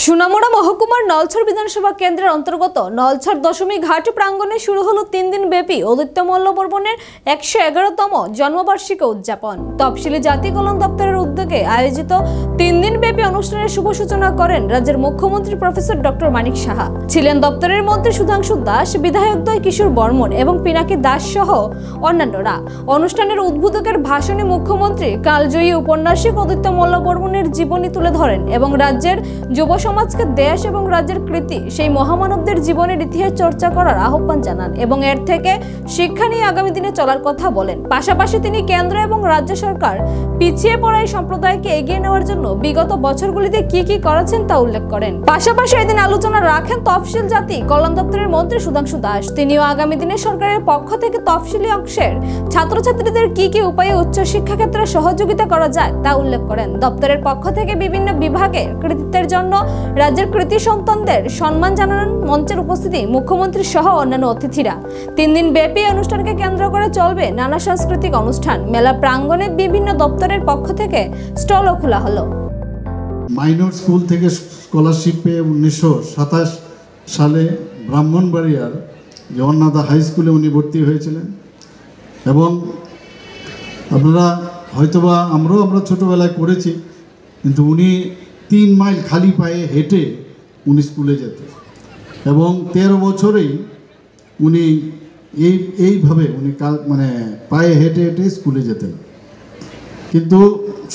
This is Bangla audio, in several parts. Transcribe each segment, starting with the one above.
সোনামুড়া মহকুমার নলছর বিধানসভা কেন্দ্রের অন্তর্গত নলছর দশমী ঘাট প্রাঙ্গণে শুরু হলো 3 দিন ব্যাপী অদিত্য মল্ল বর্মনের 111তম জন্মবার্ষিকী উদযাপন। তফসিলি জাতি কল্যাণ দপ্তরের উদ্যোগে আয়োজিত 3 দিন ব্যাপী অনুষ্ঠানের শুভ সূচনা করেন রাজ্যের মুখ্যমন্ত্রী প্রফেসর ডক্টর মানিক সাহা। ছিলেন দপ্তরের মন্ত্রী সুধাংশু দাস, বিধায়কদ্বয় কিশোর বর্মন এবং পিনাকি দাস সহ অন্যান্যরা। অনুষ্ঠানের উদ্বোধকের ভাষণে মুখ্যমন্ত্রী কালজয়ী উপন্যাসিক অদিত্য মল্ল বর্মনের জীবনী তুলে ধরেন এবং রাজ্যের যুব সমাজকে দেশ এবং রাজ্যের কৃতি সেই মহামানবদের জীবনের ইতিহাস চর্চা করার আহ্বান জানান এবং এর থেকে শিক্ষা নিয়ে আগামী দিনে চলার কথা বলেন। পাশাপাশি তিনি কেন্দ্র এবং রাজ্য সরকার পিছিয়ে পড়া এই সম্প্রদায়কে এগিয়ে নেওয়ার জন্য বিগত বছরগুলিতে কি করেছেন তা উল্লেখ করেন। পাশাপাশি এদিন আলোচনা রাখেন তফসিল জাতি কল্যাণ দপ্তরের মন্ত্রী সুধাংশু দাস। তিনিও আগামী দিনে সরকারের পক্ষ থেকে তফসিলি অংশের ছাত্রছাত্রীদের কি উপায়ে উচ্চশিক্ষা ক্ষেত্রে সহযোগিতা করা যায় তা উল্লেখ করেন। দপ্তরের পক্ষ থেকে বিভিন্ন বিভাগের কৃতিত্বের জন্য রাজ্যের কৃতি সন্তানদের সম্মান জানান মঞ্চের উপস্থিতি মুখ্যমন্ত্রী সহ অন্যান্য অতিথিরা। 3 দিন ব্যাপী অনুষ্ঠানকে কেন্দ্র করে চলবে নানা সাংস্কৃতিক অনুষ্ঠান। মেলা প্রাঙ্গণে বিভিন্ন দপ্তরের পক্ষ থেকে স্টলও খোলা হলো। মাইনর স্কুল থেকে স্কলারশিপ পেয়ে 1927 সালে ব্রাহ্মণবাড়িয়ার জগন্নাথ হাই স্কুলে উনি ভর্তি হয়েছিলেন এবং আপনারা হয়তোবা আমরা ছোটোবেলায় করেছি, কিন্তু উনি 3 মাইল খালি পায়ে হেঁটে উনি স্কুলে যেতেন এবং 13 বছরেই উনি এইভাবে উনি পায়ে হেঁটে স্কুলে যেতেন। কিন্তু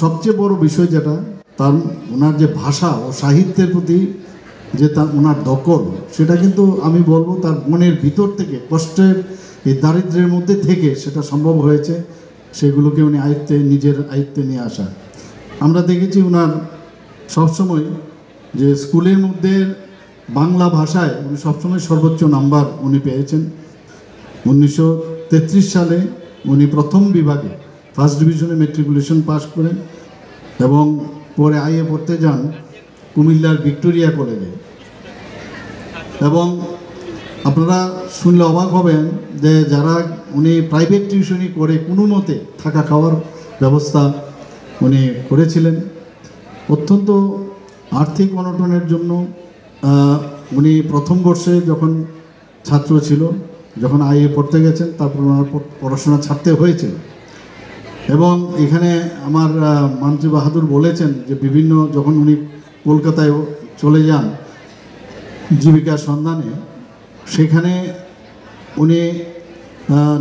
সবচেয়ে বড় বিষয় যেটা তার ওনার যে ভাষা ও সাহিত্যের প্রতি যে ওনার দখল, সেটা কিন্তু আমি বলবো তার মনের ভিতর থেকে কষ্টের এই দারিদ্র্যের মধ্যে থেকে সেটা সম্ভব হয়েছে। সেগুলোকে উনি নিজের আয়ত্তে নিয়ে আসা। আমরা দেখেছি ওনার সবসময় যে স্কুলের মধ্যে বাংলা ভাষায় উনি সবসময় সর্বোচ্চ নাম্বার উনি পেয়েছেন। 1933 সালে উনি প্রথম বিভাগে ফার্স্ট ডিভিশনে ম্যাট্রিকুলেশন পাস করেন এবং পরে আইএ পড়তে যান কুমিল্লার ভিক্টোরিয়া কলেজে। এবং আপনারা শুনলে অবাক হবেন যে যারা উনি প্রাইভেট টিউশনি করে কোনো মতে থাকা খাওয়ার ব্যবস্থা উনি করেছিলেন। অত্যন্ত আর্থিক অনটনের জন্য উনি প্রথম বর্ষে যখন ছাত্র ছিল, যখন আইএ পড়তে গেছেন, তারপর ওনার পড়াশোনা ছাড়তে হয়েছিল। এবং এখানে আমার মন্ত্রী বাহাদুর বলেছেন যে বিভিন্ন যখন উনি কলকাতায় চলে যান জীবিকার সন্ধানে, সেখানে উনি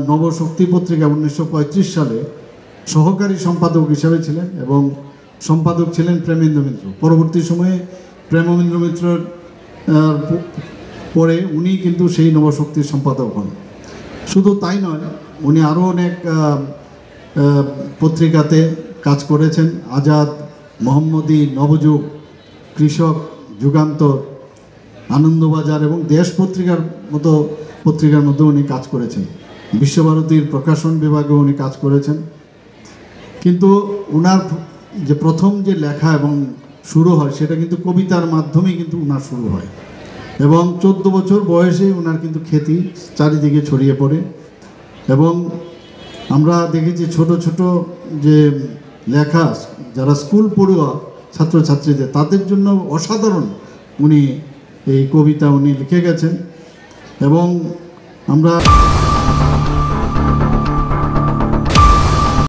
নবশক্তি পত্রিকা 1935 সালে সহকারী সম্পাদক হিসাবে ছিলেন এবং সম্পাদক ছিলেন প্রেমেন্দ্র মিত্র। পরবর্তী সময়ে প্রেমেন্দ্র মিত্রর পরে উনি কিন্তু সেই নবশক্তির সম্পাদক হন। শুধু তাই নয়, উনি আরও অনেক পত্রিকাতে কাজ করেছেন। আজাদ, মোহাম্মদী, নবযুগ, কৃষক, যুগান্তর, আনন্দবাজার এবং দেশ পত্রিকার মতো পত্রিকার মধ্যে উনি কাজ করেছেন। বিশ্বভারতীর প্রকাশন বিভাগেও উনি কাজ করেছেন। কিন্তু ওনার যে প্রথম যে লেখা এবং শুরু হয় সেটা কিন্তু কবিতার মাধ্যমেই কিন্তু ওনার শুরু হয় এবং 14 বছর বয়সে ওনার কিন্তু খ্যাতি চারিদিকে ছড়িয়ে পড়ে। এবং আমরা দেখেছি ছোট ছোট যে লেখা যারা স্কুল পড়ুয়া ছাত্রছাত্রীদের, তাদের জন্য অসাধারণ উনি এই কবিতা উনি লিখে গেছেন। এবং আমরা